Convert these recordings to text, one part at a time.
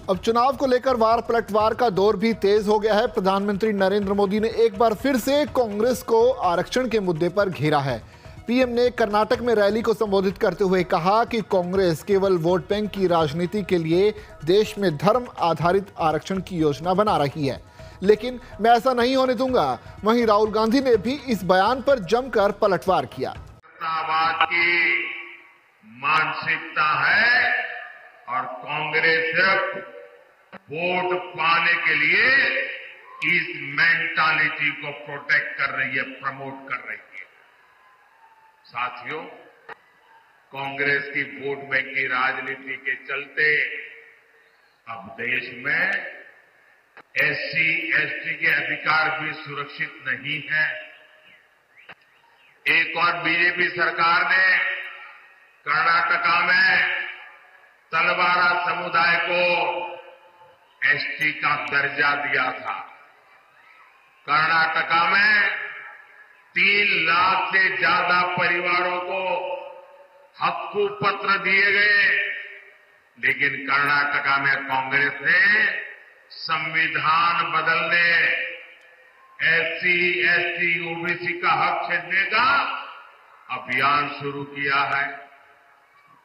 अब चुनाव को लेकर वार पलटवार का दौर भी तेज हो गया है। प्रधानमंत्री नरेंद्र मोदी ने एक बार फिर से कांग्रेस को आरक्षण के मुद्दे पर घेरा है। पीएम ने कर्नाटक में रैली को संबोधित करते हुए कहा कि कांग्रेस केवल वोट बैंक की राजनीति के लिए देश में धर्म आधारित आरक्षण की योजना बना रही है, लेकिन मैं ऐसा नहीं होने दूंगा। वहीं राहुल गांधी ने भी इस बयान पर जमकर पलटवार किया। की मानसिकता है और कांग्रेस सिर्फ वोट पाने के लिए इस मेंटालिटी को प्रोटेक्ट कर रही है, प्रमोट कर रही है। साथियों, कांग्रेस की वोट बैंक की राजनीति के चलते अब देश में एससी एसटी के अधिकार भी सुरक्षित नहीं है। एक और बीजेपी सरकार ने कर्नाटका में तलवारा समुदाय को एसटी का दर्जा दिया था। कर्नाटका में 3 लाख से ज्यादा परिवारों को हक्कू पत्र दिए गए, लेकिन कर्नाटका में कांग्रेस ने संविधान बदलने, एससी एसटी ओबीसी का हक छीनने का अभियान शुरू किया है।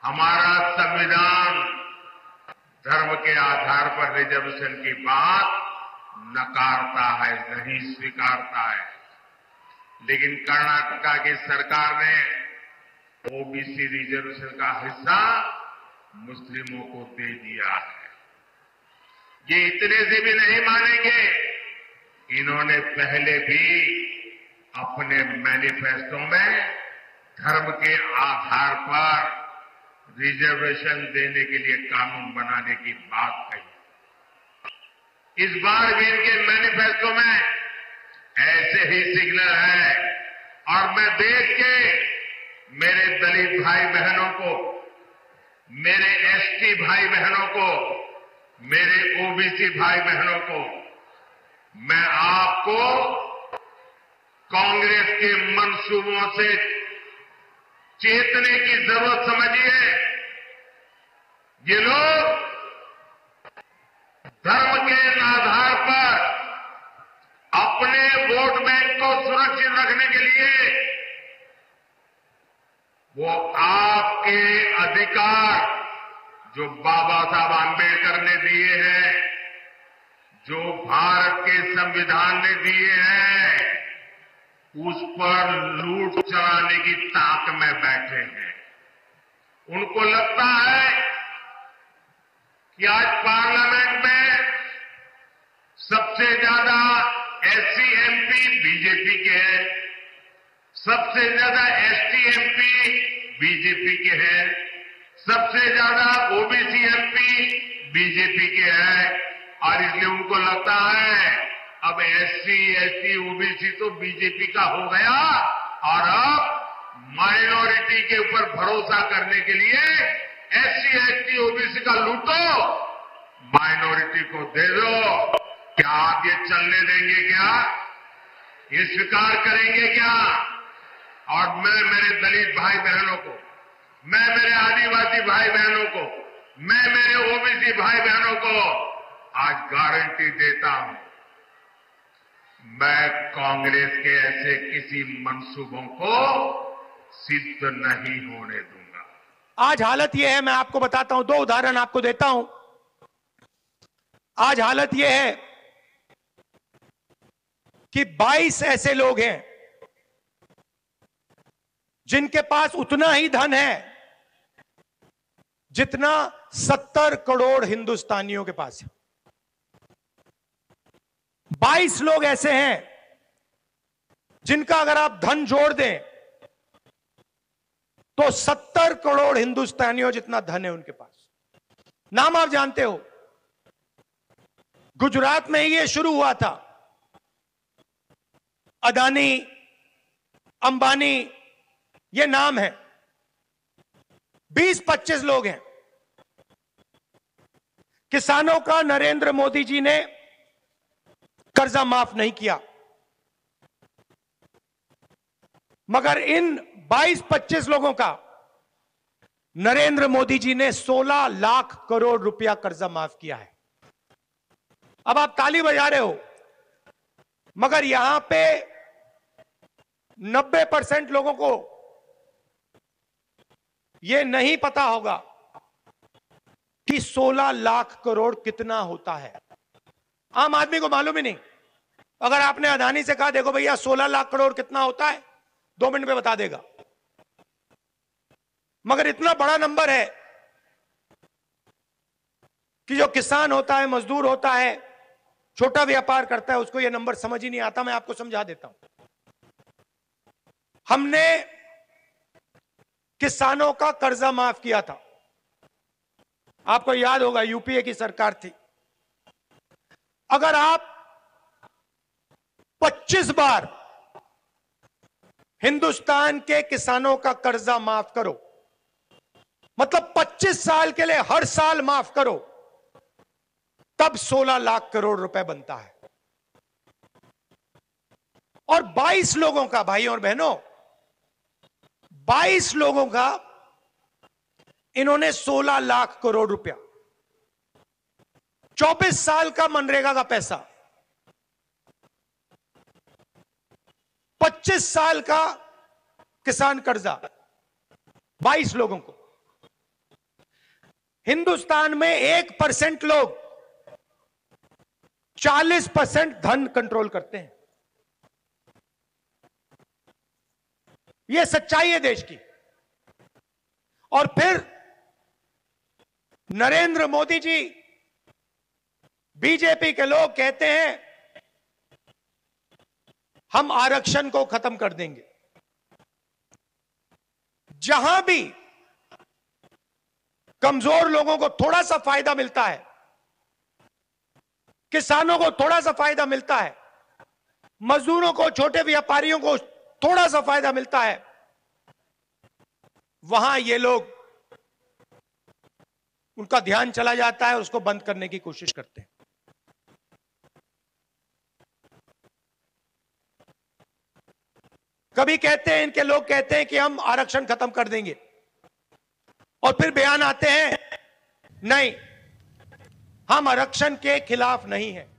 हमारा संविधान धर्म के आधार पर रिजर्वेशन की बात नकारता है, नहीं स्वीकारता है, लेकिन कर्नाटका की सरकार ने ओबीसी रिजर्वेशन का हिस्सा मुस्लिमों को दे दिया है। ये इतने से भी नहीं मानेंगे। इन्होंने पहले भी अपने मैनिफेस्टो में धर्म के आधार पर रिजर्वेशन देने के लिए कानून बनाने की बात कही। इस बार भी इनके मैनिफेस्टो में ऐसे ही सिग्नल है और मैं देख के मेरे दलित भाई बहनों को, मेरे एसटी भाई बहनों को, मेरे ओबीसी भाई बहनों को, मैं आपको कांग्रेस के मंसूबों से चेतने की जरूरत समझिए। ये लोग धर्म के आधार पर अपने वोट बैंक को सुरक्षित रखने के लिए वो आपके अधिकार जो बाबा साहब आंबेडकर ने दिए हैं, जो भारत के संविधान ने दिए हैं, उस पर लूट चलाने की ताक में बैठे हैं। उनको लगता है कि आज पार्लियामेंट में सबसे ज्यादा एससी एमपी बीजेपी के हैं, सबसे ज्यादा एसटी एमपी बीजेपी के हैं, सबसे ज्यादा ओबीसी एमपी बीजेपी के हैं, और इसलिए उनको लगता है अब एससी एसटी ओबीसी तो बीजेपी का हो गया और अब माइनॉरिटी के ऊपर भरोसा करने के लिए एससी एसटी ओबीसी का लूटो, माइनॉरिटी को दे दो। क्या आप ये चलने देंगे? क्या ये स्वीकार करेंगे क्या? और मैं मेरे दलित भाई बहनों को, मैं मेरे आदिवासी भाई बहनों को, मैं मेरे ओबीसी भाई बहनों को आज गारंटी देता हूं, मैं कांग्रेस के ऐसे किसी मंसूबों को सिद्ध नहीं होने दूंगा। आज हालत यह है, मैं आपको बताता हूं, 2 उदाहरण आपको देता हूं। आज हालत यह है कि 22 ऐसे लोग हैं जिनके पास उतना ही धन है जितना 70 करोड़ हिंदुस्तानियों के पास है। 22 लोग ऐसे हैं जिनका अगर आप धन जोड़ दें तो 70 करोड़ हिंदुस्तानियों जितना धन है उनके पास। नाम आप जानते हो, गुजरात में ये शुरू हुआ था। अदानी, अंबानी, ये नाम है। 20-25 लोग हैं। किसानों का नरेंद्र मोदी जी ने कर्जा माफ नहीं किया, मगर इन 22-25 लोगों का नरेंद्र मोदी जी ने 16 लाख करोड़ रुपया कर्जा माफ किया है। अब आप ताली बजा रहे हो, मगर यहां पे 90% लोगों को यह नहीं पता होगा कि 16 लाख करोड़ कितना होता है। आम आदमी को मालूम ही नहीं। अगर आपने अदानी से कहा देखो भैया 16 लाख करोड़ कितना होता है, 2 मिनट में बता देगा। मगर इतना बड़ा नंबर है कि जो किसान होता है, मजदूर होता है, छोटा व्यापार करता है, उसको यह नंबर समझ ही नहीं आता। मैं आपको समझा देता हूं। हमने किसानों का कर्जा माफ किया था, आपको याद होगा, यूपीए की सरकार थी। अगर आप 25 बार हिंदुस्तान के किसानों का कर्जा माफ करो, मतलब 25 साल के लिए हर साल माफ करो, तब 16 लाख करोड़ रुपए बनता है। और 22 लोगों का, भाइयों और बहनों, 22 लोगों का इन्होंने 16 लाख करोड़ रुपया, 24 साल का मनरेगा का पैसा, 25 साल का किसान कर्जा, 22 लोगों को। हिंदुस्तान में 1% लोग 40% धन कंट्रोल करते हैं। यह सच्चाई है देश की। और फिर नरेंद्र मोदी जी, बीजेपी के लोग कहते हैं हम आरक्षण को खत्म कर देंगे। जहां भी कमजोर लोगों को थोड़ा सा फायदा मिलता है, किसानों को थोड़ा सा फायदा मिलता है, मजदूरों को, छोटे व्यापारियों को थोड़ा सा फायदा मिलता है, वहां ये लोग, उनका ध्यान चला जाता है, उसको बंद करने की कोशिश करते हैं। कभी कहते हैं, इनके लोग कहते हैं कि हम आरक्षण खत्म कर देंगे, और फिर बयान आते हैं नहीं, हम आरक्षण के खिलाफ नहीं हैं।